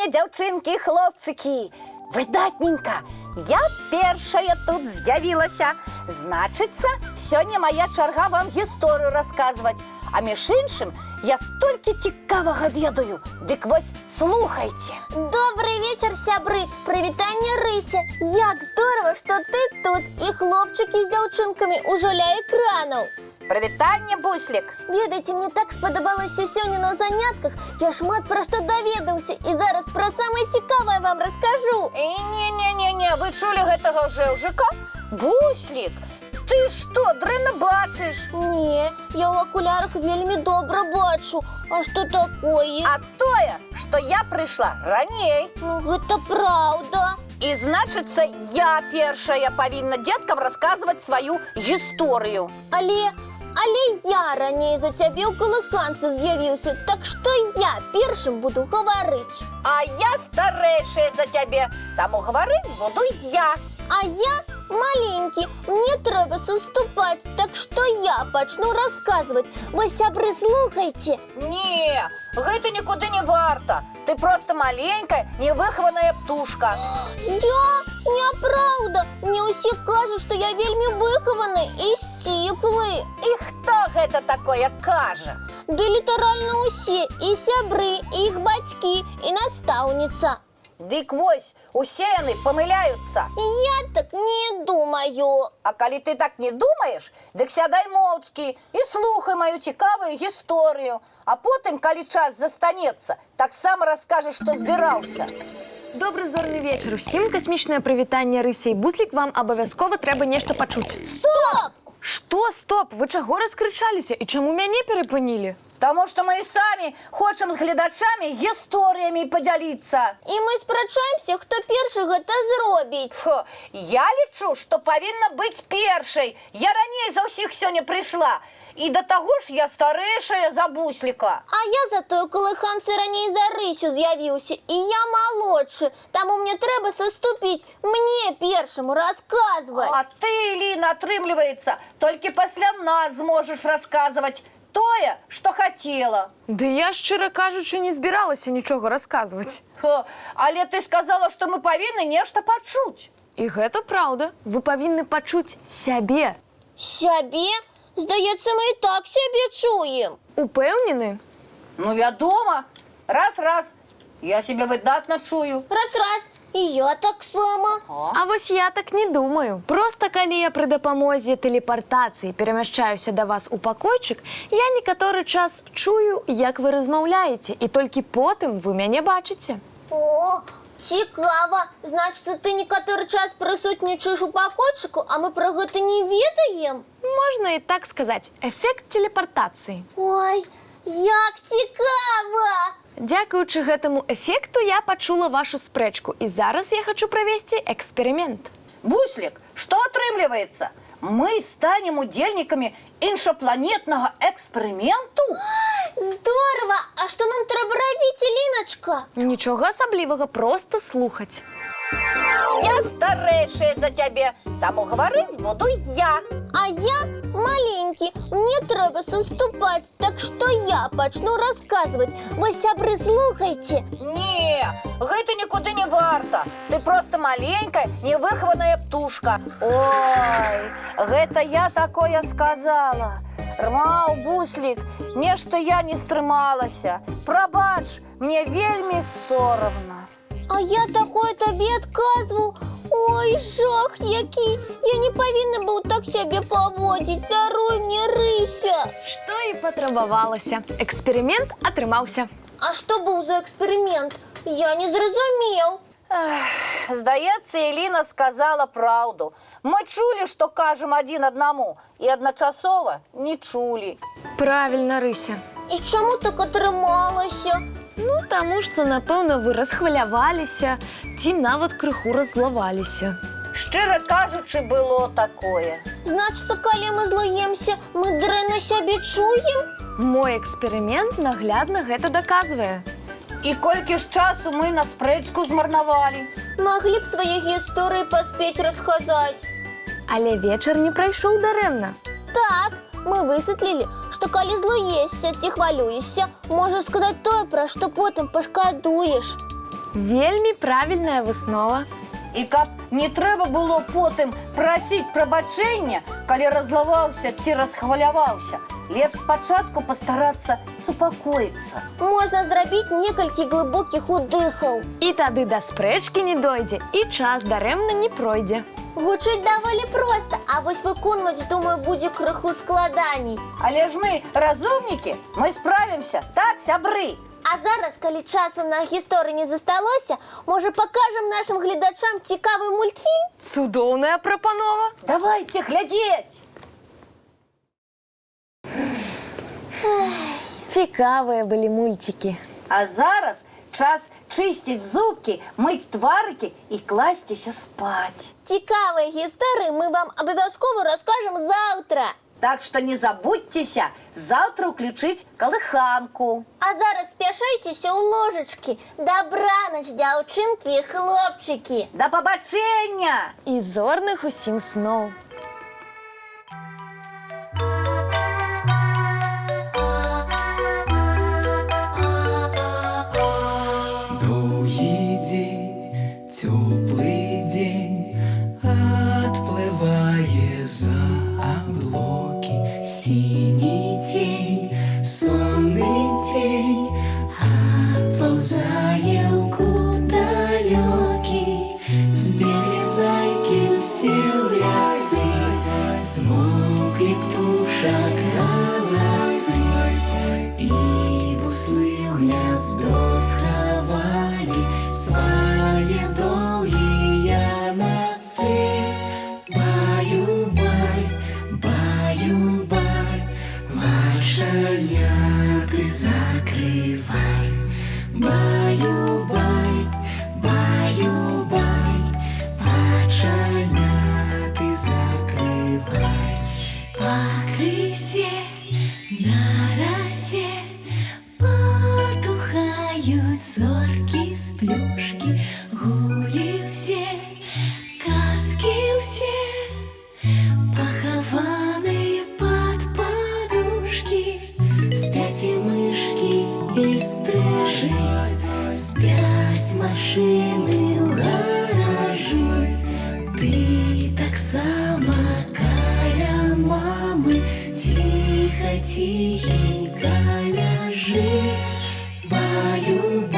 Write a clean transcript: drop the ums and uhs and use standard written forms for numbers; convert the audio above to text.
дня, дзяўчынкі, хлопчыкі! Выдатненька! Я першая тут з'явілася. Значыцца, сёння моя чарга вам гісторыю расказваць. А між іншым, я столькі цікавага ведаю. Дык вось, слухайце. Добрый вечер, сябры. Прывітанне, Рыся. Як здорово, што ты тут. І хлопчыкі з дзяўчынкамі ўжо ля экранаў. Прывітанне, Буслік. Ведаеце, мне так спадабалася сёння на занятках. Я шмат пра што даведаўся. І зараз пра самае цікавае вам раскажу. Не, вы чулі гэтага жэўжыка? Буслік, ты што, дрэнна бачыш? Не, я ў акулярах вельмі добра бачу. А што такое? А тое, што я прыйшла раней. Ну, гэта праўда. І значыцца, я першая павінна дзеткам расказваць сваю гісторыю. Але я раней за цябе ў калыханцы з'явіўся, так што я першым буду гаварыць. А я старэйшая за цябе, таму гаварыць буду я. А я маленькі, мне трэба саступаць, так што я пачну расказваць. Вы, сябры, слухайце. Не, гэта нікуды не варта. Ты проста маленькая, невыхаваная птушка. Я? Няпраўда. Мне ўсе кажуць, што я вельмі выхаваны і сціплы. І хто гэта такое кажа? Ды літаральна ўсе, і сябры, і іх бацькі, і настаўніца. Дык вось, усе яны памыляюцца. Я так не думаю. А калі ты так не думаеш, дык сядай моўчкі і слухай маю цікавую гісторыю. А потым, калі час застанецца, таксама раскажаш, што збіраўся. Добры зорны вечар. Усім касмічнае прывітанне, Рыся і Буслік, вам абавязкова трэба нешта пачуць. Стоп! Што стоп? Вы чаго раскрычаліся і чаму мяне перапынілі? Таму што мы і самі хочам з гледачамі гісторыямі падзяліцца. І мы спрачаемся, хто першы гэта зробіць. Фу, я лічу, што павінна быць першай. Я раней за ўсіх сёння прыйшла. І да таго ж я старэйшая за Бусліка. А я затое калыханцы раней за Рысю з'явіўся, і я малодшы. Таму мне трэба саступіць, мне першаму расказваць. А ты, Ліна, атрымліваецца, толькі пасля нас зможаш расказваць тое, што хацела. Ды я, шчыра кажучы, не збіралася нічога расказваць. Але ты сказала, што мы павінны нешта пачуць. І гэта праўда. Вы павінны пачуць сябе. Сябе? Здаецца, мы і так сябе чуем. Упэўнены? Ну, вядома. Раз. Я себе выдатна чую. Раз. І я таксама. А вось я так не думаю. Проста калі я пры дапамозе тэлепартацыі перамяшчаюся да вас у пакойчык, я некаторы час чую, як вы размаўляеце, і толькі потым вы мяне бачыце. О, цікава. Значыцца, ты некаторы час прысутнічаеш у пакойчыку, а мы пра гэта не ведаем? Можна і так сказаць. Эфект тэлепартацыі. Ой, як цікава! Дзякуючы гэтаму эфекту я пачула вашу спрэчку, і зараз я хачу правесці эксперымент. Буслік, што атрымліваецца? Мы станем удзельнікамі іншапланетнага эксперыменту? Здорова! А што нам трэба рабіць, Ліначка? Нічога асаблівага, проста слухаць. Я старэйшая за цябе, таму гаварыць буду я. А я маленькі, мне трэба саступаць, так што я пачну расказваць. Вы, сябры, слухайце. Не, гэта нікуды не варта. Ты проста маленькая, невыхаваная птушка. Ой, гэта я такое сказала. Рмаў, Буслік, нешта я не стрымалася. Прабач, мне вельмі сорамна. А я такое табе адказваў. Ой, жах які! Я не павінна быў так сябе паводзіць. Даруй мне, Рыся. Што і патрабавалася. Эксперымент атрымаўся. А што быў за эксперымент? Я не зразумеў. Здаецца, Еліна сказала праўду. Мы чулі, што кажам адзін аднаму, і адначасова не чулі. Правільна, Рыся. І чаму так атрымалася? Ну, таму што, напэўна, вы расхваляваліся, ці нават крыху раззлаваліся. Шчыра кажучы, было такое. Значыцца, калі мы злуемся, мы дрэнна сябе чуем? Мой эксперымент наглядна гэта даказвае. І колькі ж часу мы на спрэчку змарнавалі. Маглі б свае гісторыі паспець расказаць. Але вечар не прайшоў дарэмна. Так, мы высветлілі, што калі злуешся ці хвалюешся, можаш сказаць тое, пра што потым пашкадуеш. Вельмі правільная выснова. І каб не трэба было потым прасіць прабачэння, калі разлаваўся ці расхваляваўся, лепш спачатку пастарацца супакоіцца. Можна зрабіць некалькі глыбокіх удыхаў. І тады да спрэчкі не дойдзе, і час дарэмна не пройдзе. Гучыць даволі проста, а вось выконваць, думаю, будзе крыху складаней. Але ж мы разумнікі, мы справімся, так, сябры? А зараз, калі часу на гісторыі не засталося, можа, пакажам нашым гледачам цікавы мультфільм? Цудоўная прапанова. Давайте глядзець! Цікавыя былі мульцікі. А зараз час чысціць зубкі, мыць тварыкі і класціся спаць. Цікавыя гісторыі мы вам абавязкова раскажам заўтра. Так што не забудзьцеся заўтра ўключыць калыханку. А зараз спяшайцеся ў ложачкі. Дабранач, дзяўчынкі і хлопчыкі. Да пабачэння! І зорных усім сноў. Доўгі дзень, цёплы дзень, адплывае за аблокі. Сіні тень, сонны тень, адпаўзае ў кут далёкі. Збеглі зайкі ўсе ў лясы, змоўклі птушак галасы, і буслы ў гняздо схавалі свае доўгія носы. Баю-бай, баю-бай, вачаняты закрывай. Баю-бай, баю-бай, вачаняты закрывай. Пакрысе на расе потухаюць зоркі з плюшкі. Гулі ўсе, казкі ўсе, пахаваныя пад падушкі. Спяць і мышкі, і стрыжы, спяць машыны ў гаражы. Ты таксама каля мамы ціха-ціхенька ляжы. Баю-бай,